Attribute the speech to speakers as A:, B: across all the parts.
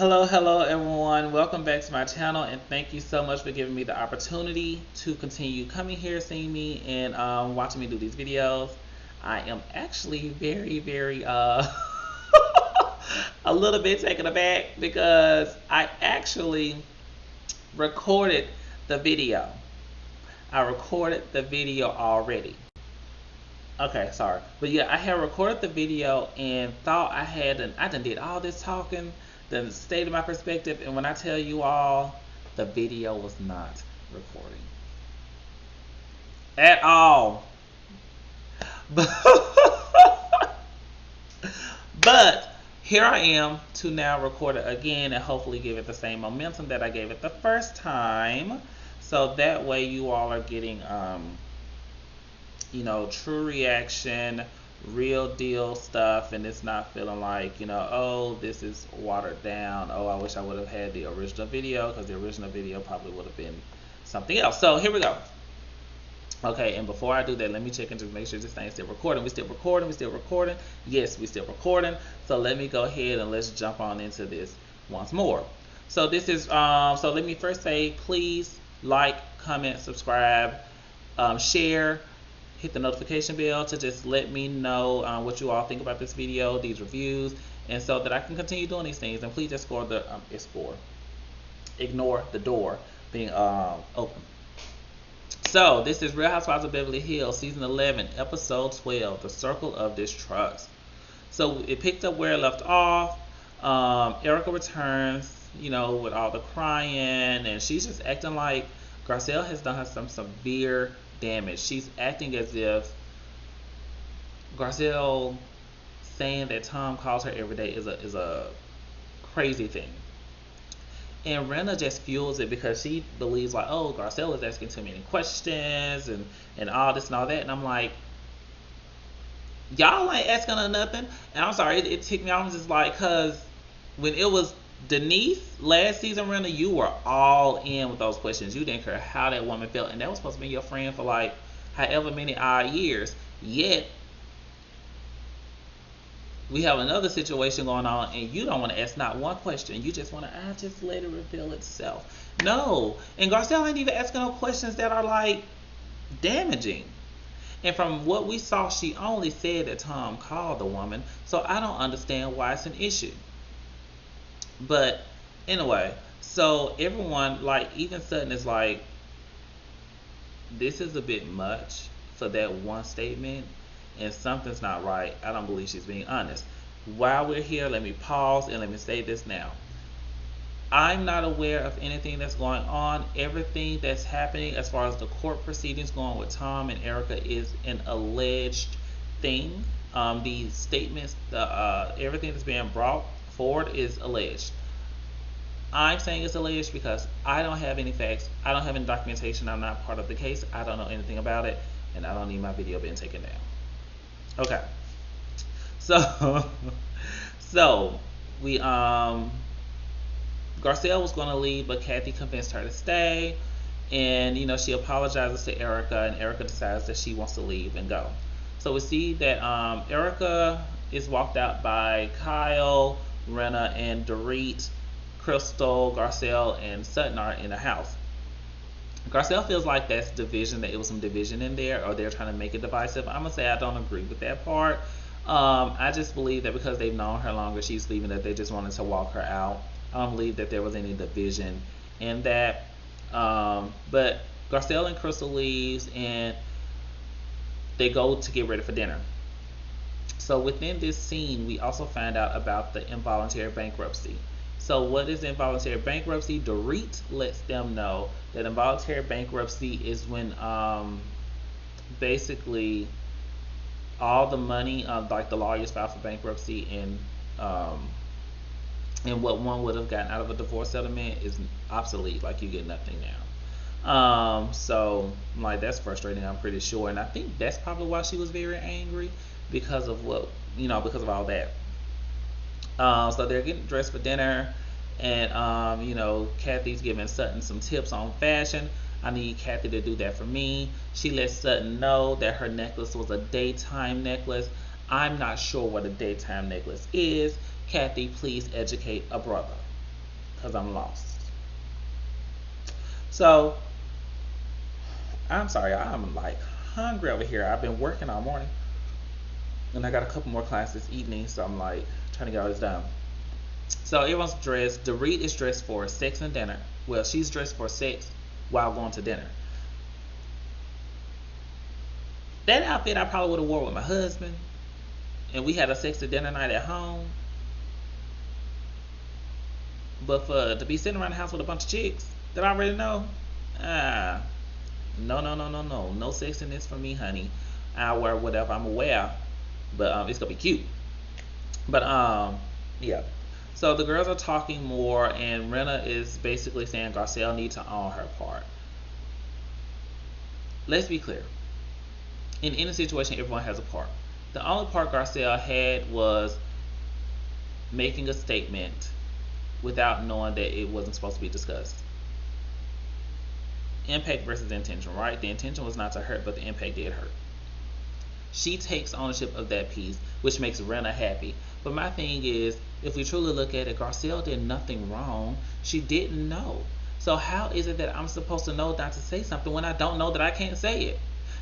A: Hello everyone. Welcome back to my channel, and thank you so much for giving me the opportunity to continue coming here, seeing me, and watching me do these videos. I am actually very a little bit taken aback because I actually recorded the video. I recorded the video already. Okay, sorry. But yeah, I had recorded the video and thought I done did all this talking, then stated my perspective, and when I tell you all, the video was not recording. At all. But here I am to now record it again and hopefully give it the same momentum that I gave it the first time. So that way you all are getting true reaction, real deal stuff, and it's not feeling like, oh, this is watered down. Oh, I wish I would have had the original video, because the original video probably would have been something else. So here we go. Okay, and before I do that, let me check and just make sure this thing is still recording. We still recording? We still recording? Yes, we still recording. So let me go ahead and let's jump on into this once more. So this is so let me first say, please like, comment, subscribe, share, hit the notification bell to just let me know what you all think about this video, these reviews, and so that I can continue doing these things. And please just ignore the door being open. So this is Real Housewives of Beverly Hills, season 11, episode 12, The Circle of Distrust. So it picked up where it left off. Erica returns, with all the crying, and she's just acting like Garcelle has done her some severe damage. She's acting as if Garcelle saying that Tom calls her every day is a crazy thing. And Rena just fuels it because she believes like, oh, Garcelle is asking too many questions and all this and all that. And I'm like, y'all ain't asking her nothing. And I'm sorry, it ticked me off. I'm just like, because when it was Denise last season, Rena, you were all in with those questions. You didn't care how that woman felt, and that was supposed to be your friend for like however many odd years. Yet we have another situation going on, and you don't want to ask not one question. You just want to just let it reveal itself. No, and Garcelle ain't even asking no questions that are like damaging. And from what we saw, she only said that Tom called the woman, so I don't understand why it's an issue. But anyway, so everyone, like even Sutton is like, this is a bit much for that one statement, and something's not right. I don't believe she's being honest. While we're here, let me pause and let me say this now. I'm not aware of anything that's going on. Everything that's happening as far as the court proceedings going with Tom and Erica is an alleged thing. The statements, everything that's being brought forward is alleged. I'm saying it's alleged because I don't have any facts. I don't have any documentation. I'm not part of the case. I don't know anything about it, and I don't need my video being taken down. Okay. So we Garcelle was going to leave, but Kathy convinced her to stay, and she apologizes to Erica, and Erica decides that she wants to leave and go. So we see that Erica is walked out by Kyle, Rena, and Dorit. Crystal, Garcelle, and Sutton are in a house. Garcelle feels like that's division, that it was some division in there, or they're trying to make it divisive. I'm gonna say I don't agree with that part. I just believe that because they've known her longer, she's leaving, that they just wanted to walk her out. I don't believe that there was any division in that. But Garcelle and Crystal leaves, and they go to get ready for dinner. So within this scene, we also find out about the involuntary bankruptcy. So what is involuntary bankruptcy? Dorit lets them know that involuntary bankruptcy is when basically all the money, like the lawyers file for bankruptcy, and what one would have gotten out of a divorce settlement is obsolete. Like you get nothing now. So like that's frustrating, I'm pretty sure, and I think that's probably why she was very angry, because of because of all that. So they're getting dressed for dinner, and Kathy's giving Sutton some tips on fashion. I need Kathy to do that for me. She lets Sutton know that her necklace was a daytime necklace. I'm not sure what a daytime necklace is. Kathy, please educate a brother. because I'm lost. So I'm sorry, I'm like hungry over here. I've been working all morning, and I got a couple more classes this evening, so I'm like trying to get all this done. So everyone's dressed. Dorit is dressed for sex and dinner. Well, she's dressed for sex while going to dinner. That outfit I probably would have wore with my husband, and we had a sex and dinner night at home. But for to be sitting around the house with a bunch of chicks that I already know, ah, no, no, no, no, no, no sex in this for me, honey. I wear whatever I'm aware, but it's gonna be cute. But yeah. So the girls are talking more, and Rena is basically saying Garcelle needs to own her part. Let's be clear. In any situation, everyone has a part. The only part Garcelle had was making a statement without knowing that it wasn't supposed to be discussed. Impact versus intention, right? The intention was not to hurt, but the impact did hurt. She takes ownership of that piece, which makes Rena happy. But my thing is, if we truly look at it, Garcelle did nothing wrong. She didn't know. So how is it that I'm supposed to know not to say something when I don't know that I can't say it?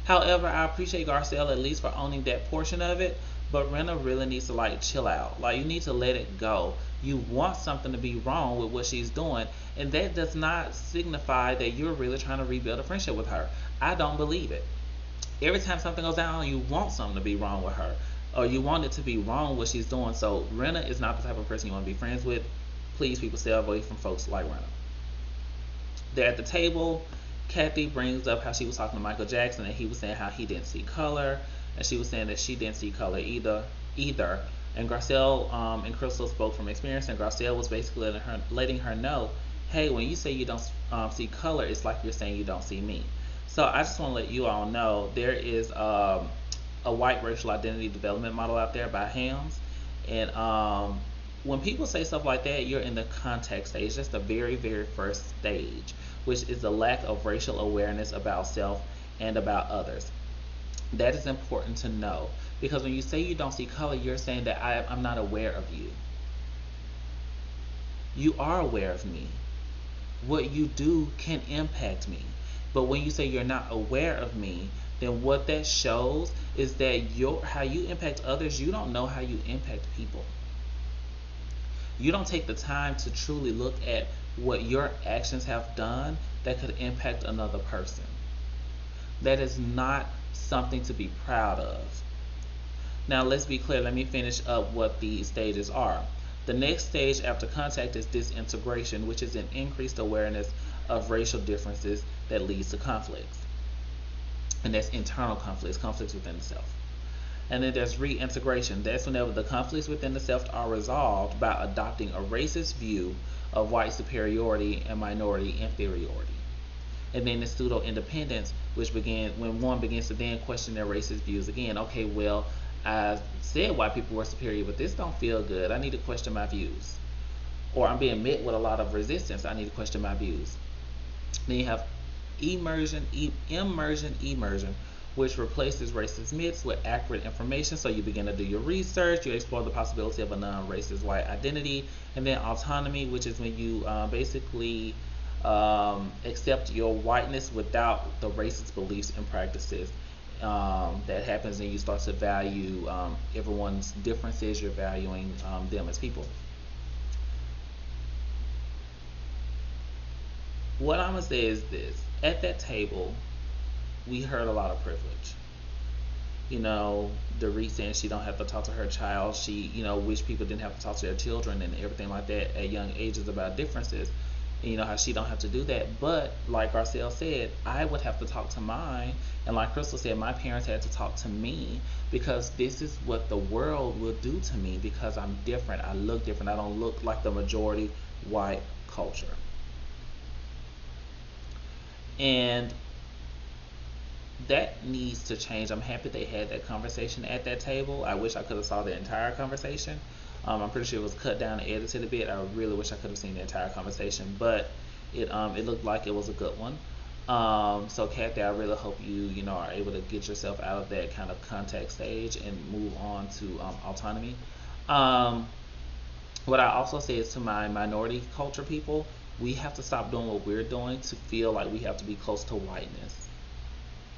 A: However, I appreciate Garcelle at least for owning that portion of it. But Rena really needs to like chill out. Like you need to let it go. You want something to be wrong with what she's doing, and that does not signify that you're really trying to rebuild a friendship with her. I don't believe it. Every time something goes down, you want something to be wrong with her, or you want it to be wrong what she's doing. So Rena is not the type of person you want to be friends with. Please, people, stay away from folks like Rena. They're at the table. Kathy brings up how she was talking to Michael Jackson, and he was saying how he didn't see color, and she was saying that she didn't see color either. And Garcelle and Crystal spoke from experience, and Garcelle was basically letting her know, hey, when you say you don't see color, it's like you're saying you don't see me. So I just want to let you all know there is a white racial identity development model out there by Hams, and when people say stuff like that, you're in the context stage. That's the very, very first stage, which is the lack of racial awareness about self and about others. That is important to know, because when you say you don't see color, you're saying that I'm not aware of you. You are aware of me. What you do can impact me. But when you say you're not aware of me, then what that shows is that how you impact others, you don't know how you impact people. You don't take the time to truly look at what your actions have done that could impact another person. That is not something to be proud of. Now let's be clear, let me finish up what the stages are. The next stage after contact is disintegration, which is an increased awareness of racial differences that leads to conflicts. And that's internal conflicts within the self. And then there's reintegration. That's whenever the conflicts within the self are resolved by adopting a racist view of white superiority and minority inferiority. And then the pseudo independence, which begins when one begins to then question their racist views again. Okay, well, I said white people were superior, but this don't feel good. I need to question my views. Or I'm being met with a lot of resistance. I need to question my views. Then you have immersion, which replaces racist myths with accurate information. So you begin to do your research, you explore the possibility of a non-racist white identity. And then autonomy, which is when you basically accept your whiteness without the racist beliefs and practices. That happens, and you start to value everyone's differences. You're valuing them as people. What I'm gonna say is this: at that table, we heard a lot of privilege. You know, Dorit saying she don't have to talk to her child. She, wish people didn't have to talk to their children and everything like that at young ages about differences. And you know how she don't have to do that. But like Garcelle said, I would have to talk to mine. And like Crystal said, my parents had to talk to me, because this is what the world will do to me because I'm different. I look different. I don't look like the majority white culture. And that needs to change. I'm happy they had that conversation at that table. I wish I could have saw the entire conversation. I'm pretty sure it was cut down and edited a bit. I really wish I could have seen the entire conversation, but it looked like it was a good one. So Kathy, I really hope you are able to get yourself out of that kind of contact stage and move on to autonomy. What I also say is to my minority culture people, we have to stop doing what we're doing to feel like we have to be close to whiteness.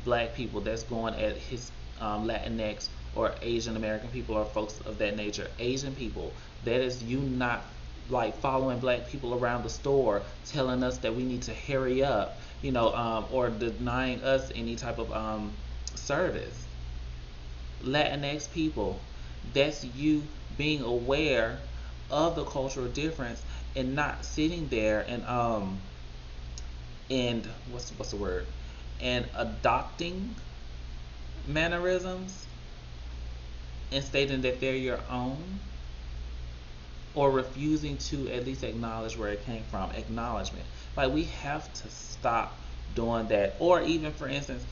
A: Black people that's going at his Latinx or Asian American people or folks of that nature, Asian people, that is you not like following black people around the store telling us that we need to hurry up, or denying us any type of service. Latinx people, that's you being aware of the cultural difference and not sitting there and what's the word, and adopting mannerisms and stating that they're your own, or refusing to at least acknowledge where it came from. Acknowledgement. Like, we have to stop doing that. Or even, for instance,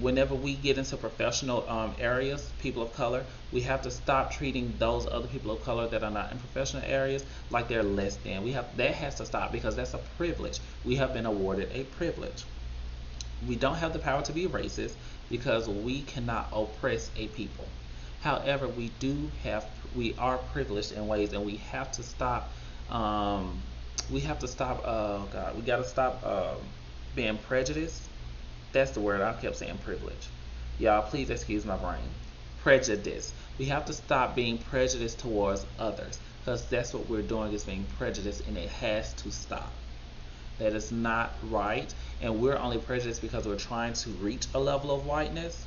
A: whenever we get into professional areas, people of color, we have to stop treating those other people of color that are not in professional areas like they're less than. That has to stop, because that's a privilege. We have been awarded a privilege. We don't have the power to be racist because we cannot oppress a people. However, we are privileged in ways, and we have to stop. We have to stop. Oh God, we got to stop being prejudiced. That's the word. I kept saying privilege. Y'all, please excuse my brain. Prejudice. We have to stop being prejudiced towards others, because that's what we're doing, is being prejudiced, and it has to stop. That is not right, and we're only prejudiced because we're trying to reach a level of whiteness.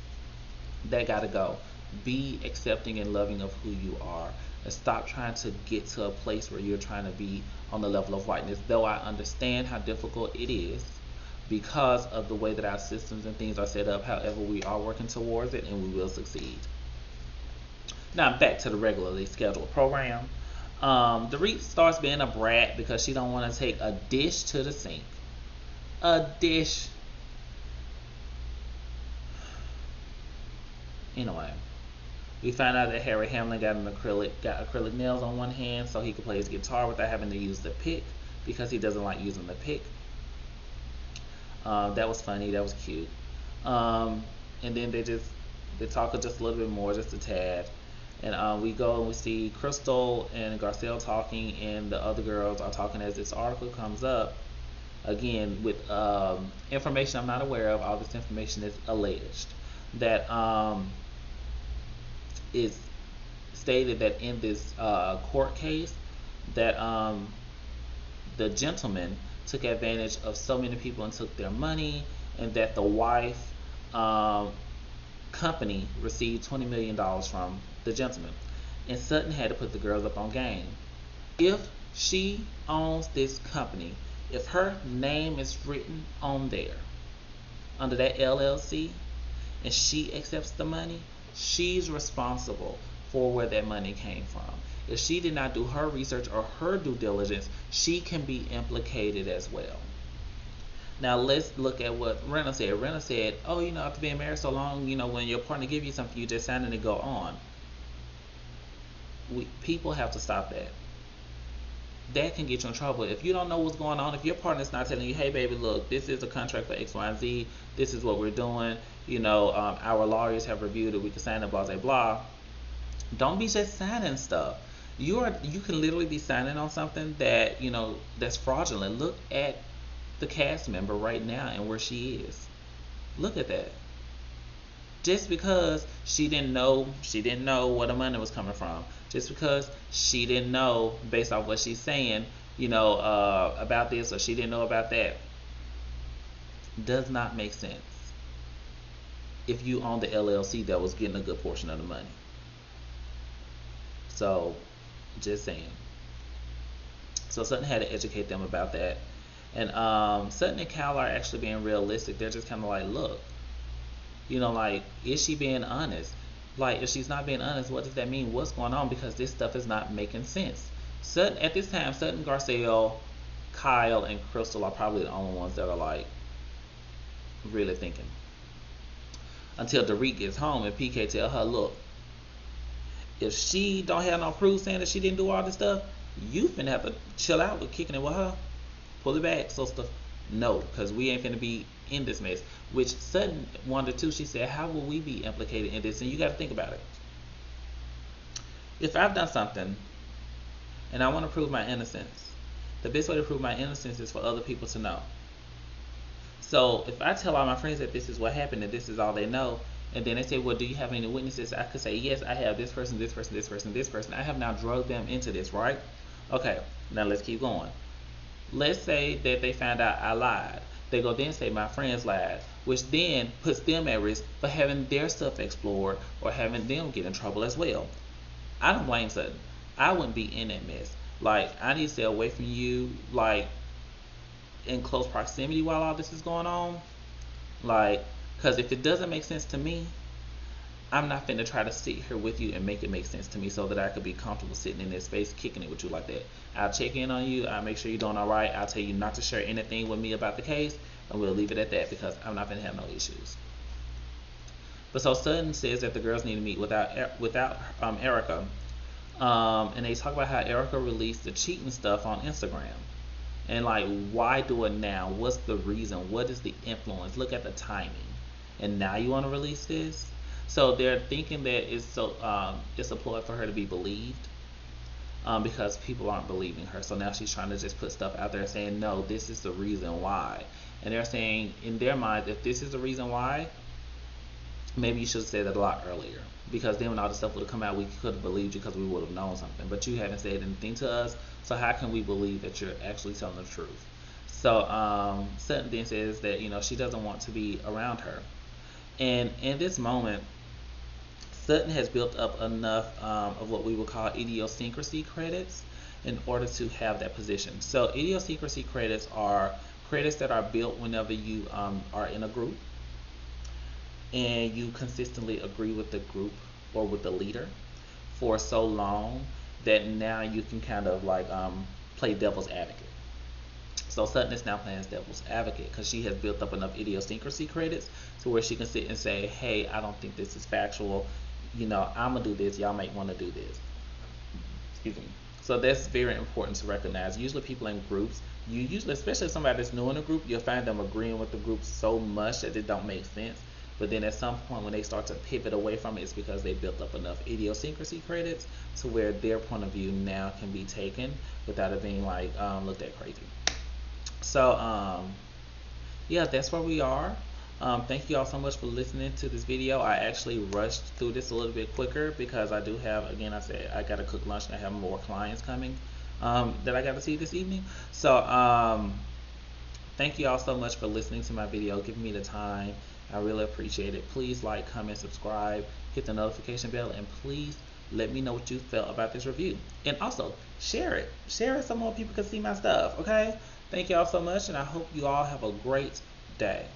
A: That gotta go. Be accepting and loving of who you are, and stop trying to get to a place where you're trying to be on the level of whiteness. Though I understand how difficult it is because of the way that our systems and things are set up. However, we are working towards it, and we will succeed. Now back to the regularly scheduled program. Dorit starts being a brat because she don't want to take a dish to the sink. A dish. Anyway, we find out that Harry Hamlin got acrylic nails on one hand so he could play his guitar without having to use the pick, because he doesn't like using the pick. That was funny. That was cute. And then they talk just a little bit more, just a tad. And we go and we see Crystal and Garcelle talking, and the other girls are talking as this article comes up. Again, with information I'm not aware of. All this information is alleged. That is stated that in this court case, that the gentleman took advantage of so many people and took their money, and that the wife company received $20 million from the gentleman. And Sutton had to put the girls up on game. If she owns this company, if her name is written on there under that LLC, and she accepts the money, she's responsible for where that money came from. If she did not do her research or her due diligence, she can be implicated as well. Now let's look at what Rena said. Rena said, oh, after being married so long, when your partner give you something, you just sign it and go on. People have to stop that. That can get you in trouble. If you don't know what's going on, if your partner's not telling you, hey baby, look, this is a contract for X, Y, and Z, this is what we're doing, our lawyers have reviewed it, we can sign it, blah, blah, blah. Don't be just signing stuff. You can literally be signing on something that, that's fraudulent. Look at the cast member right now and where she is. Look at that. Just because she didn't know where the money was coming from, just because she didn't know based off what she's saying, about this, or she didn't know about that, does not make sense if you own the LLC that was getting a good portion of the money. So, just saying. So Sutton had to educate them about that. And Sutton and Cal are actually being realistic. They're just kind of like, look, is she being honest? Like, if she's not being honest, what does that mean? What's going on? Because this stuff is not making sense. At this time, Sutton, Garcelle, Kyle, and Crystal are probably the only ones that are like really thinking. Until Dorit gets home and PK tell her, look, if she don't have no proof saying that she didn't do all this stuff, you finna have to chill out with kicking it with her. Pull it back, sister. No, because we ain't finna be in this mess. Which Sutton wondered too. She said, how will we be implicated in this? And you got to think about it. If I've done something and I want to prove my innocence. The best way to prove my innocence is for other people to know. So if I tell all my friends that this is what happened and this is all they know, and then they say, well, do you have any witnesses? I could say, yes, I have this person, this person, this person, this person. I have now drugged them into this, right? Okay, now let's keep going. Let's say that they found out I lied. They go then say my friends lied, which then puts them at risk for having their stuff explored or having them get in trouble as well. I don't blame Sutton. I wouldn't be in that mess. Like, I need to stay away from you, like, in close proximity while all this is going on. Like, because if it doesn't make sense to me, I'm not finna try to sit here with you and make it make sense to me so that I could be comfortable sitting in this space kicking it with you like that. I'll check in on you. I'll make sure you're doing all right. I'll tell you not to share anything with me about the case, and we'll leave it at that because I'm not gonna have no issues. But so Sutton says that the girls need to meet without Erica, and they talk about how Erica released the cheating stuff on Instagram. And like, why do it now? What's the reason? What is the influence? Look at the timing. And now you want to release this? So they're thinking that it's a ploy for her to be believed, because people aren't believing her. So now she's trying to just put stuff out there saying, no, this is the reason why. And they're saying in their mind, if this is the reason why, maybe you should have said that a lot earlier. Because then when all the stuff would have come out, we could have believed you because we would have known something. But you haven't said anything to us, so how can we believe that you're actually telling the truth? So Sutton then says that she doesn't want to be around her. And in this moment, Sutton has built up enough of what we would call idiosyncrasy credits in order to have that position. So idiosyncrasy credits are credits that are built whenever you are in a group and you consistently agree with the group or with the leader for so long that now you can kind of like play devil's advocate. So Sutton is now playing devil's advocate because she has built up enough idiosyncrasy credits to where she can sit and say, hey, I don't think this is factual. I'm gonna do this, y'all might want to do this. Excuse me. So that's very important to recognize. Usually people in groups, especially if somebody that's new in a group, you'll find them agreeing with the group so much that it don't make sense. But then at some point when they start to pivot away from it, it's because they built up enough idiosyncrasy credits to where their point of view now can be taken without it being like looked at crazy. So yeah, that's where we are. Thank you all so much for listening to this video. I actually rushed through this a little bit quicker because I do have, again, I said I gotta cook lunch and I have more clients coming that I gotta see this evening. So thank you all so much for listening to my video, giving me the time. I really appreciate it. Please like, comment, subscribe, hit the notification bell, and please let me know what you felt about this review. And also, share it. Share it so more people can see my stuff, okay? Thank you all so much, and I hope you all have a great day.